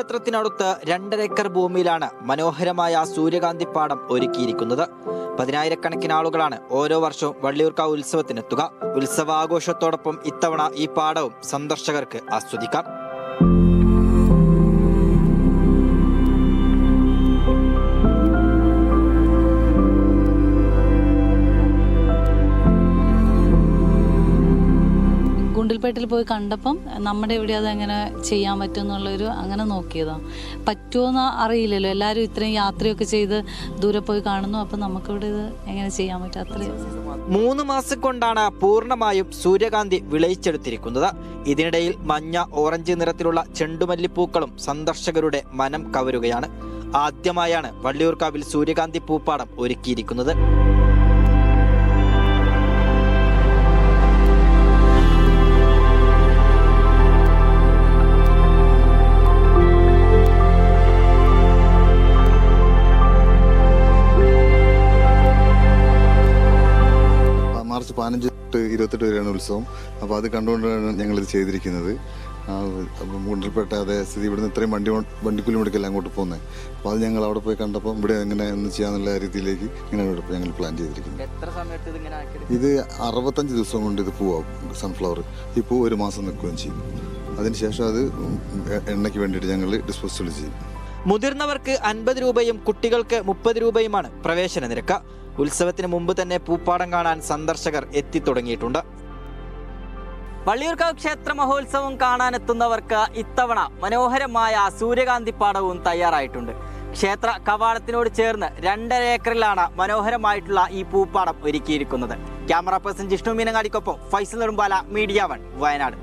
ക്ഷേത്രത്തിനടുത്ത് 2.5 acre ഭൂമിയിലാണ് മനോഹരമായ സൂര്യകാന്തി പാടം ഒരുക്കിയിരിക്കുന്നത്. 10,000-കണക്കിന് ആളുകളാണ് ഓരോ വർഷവും വള്ളിയൂർക്കാവ് ഉത്സവത്തിനെത്തുക. ഉത്സവാഘോഷത്തോടൊപ്പം ഇത്തവണ ഈ പാടവും സന്ദർശകർക്ക് ആസ്വദിക്കാം. ഗുണ്ടിൽപേട്ടിൽ പോയി കണ്ടപ്പം നമ്മുടെ ഇവിടെ അതെങ്ങനെ ചെയ്യാൻ പറ്റും എന്നുള്ളൊരു അങ്ങനെ നോക്കിയതാണ്. പറ്റുമോയെന്ന് അറിയില്ലല്ലോ, എല്ലാവരും ഇത്രയും യാത്രയൊക്കെ ചെയ്ത് ദൂരെ പോയി കാണുന്നു. അപ്പം നമുക്കിവിടെ ഇത് എങ്ങനെ ചെയ്യാൻ പറ്റും? അത്രയും 3 മാസം കൊണ്ടാണ് പൂർണ്ണമായും സൂര്യകാന്തി വിളയിച്ചെടുത്തിരിക്കുന്നത്. ഇതിനിടയിൽ മഞ്ഞ ഓറഞ്ച് നിറത്തിലുള്ള ചെണ്ടുമല്ലിപ്പൂക്കളും സന്ദർശകരുടെ മനം കവരുകയാണ്. ആദ്യമായാണ് വള്ളിയൂർക്കാവിൽ സൂര്യകാന്തി പൂപ്പാടം ഒരുക്കിയിരിക്കുന്നത്. മാർച്ച് 15 to 28 വരെയാണ് ഉത്സവം. അപ്പോൾ അത് കണ്ടുകൊണ്ടാണ് ഞങ്ങളിത് ചെയ്തിരിക്കുന്നത്. ഗുണ്ടിൽപേട്ട അതേ സ്ഥിതി ഇവിടുന്ന് ഇത്രയും വണ്ടിക്കൂലി മുടക്കല്ല അങ്ങോട്ട് പോകുന്നത്. അപ്പോൾ അത് ഞങ്ങൾ അവിടെ പോയി കണ്ടപ്പോൾ ഇവിടെ എങ്ങനെ ഒന്ന് ചെയ്യാന്നുള്ള രീതിയിലേക്ക് ഇങ്ങനെ ഞങ്ങൾ പ്ലാൻ ചെയ്തിരിക്കുന്നത്. ഇത് 65 ദിവസം കൊണ്ട് ഇത് പൂവാകും. സൺഫ്ലവർ ഈ പൂ 1 മാസം നിൽക്കുകയും ചെയ്യും. അതിനുശേഷം അത് എണ്ണയ്ക്ക് വേണ്ടിയിട്ട് ഞങ്ങൾ ഡിസ്പോസൽ ചെയ്യും. മുതിർന്നവർക്ക് 50 രൂപയും കുട്ടികൾക്ക് 30 രൂപയുമാണ് പ്രവേശന നിരക്ക്. ഉത്സവത്തിന് മുമ്പ് തന്നെ പൂപ്പാടം കാണാൻ സന്ദർശകർ എത്തിത്തുടങ്ങിയിട്ടുണ്ട്. വള്ളിയൂർക്കാവ് ക്ഷേത്ര മഹോത്സവം കാണാനെത്തുന്നവർക്ക് ഇത്തവണ മനോഹരമായ സൂര്യകാന്തി പാടവും തയ്യാറായിട്ടുണ്ട്. ക്ഷേത്ര കവാടത്തിനോട് ചേർന്ന് 2.5 ഏക്കറിലാണ് മനോഹരമായിട്ടുള്ള ഈ പൂപ്പാടം ഒരുക്കിയിരിക്കുന്നത്. ക്യാമറ പേഴ്സൺ ജിഷ്ണു മീനങ്ങാടിക്കൊപ്പം ഫൈസൽ നെടുമ്പാല, മീഡിയ 1, വയനാട്.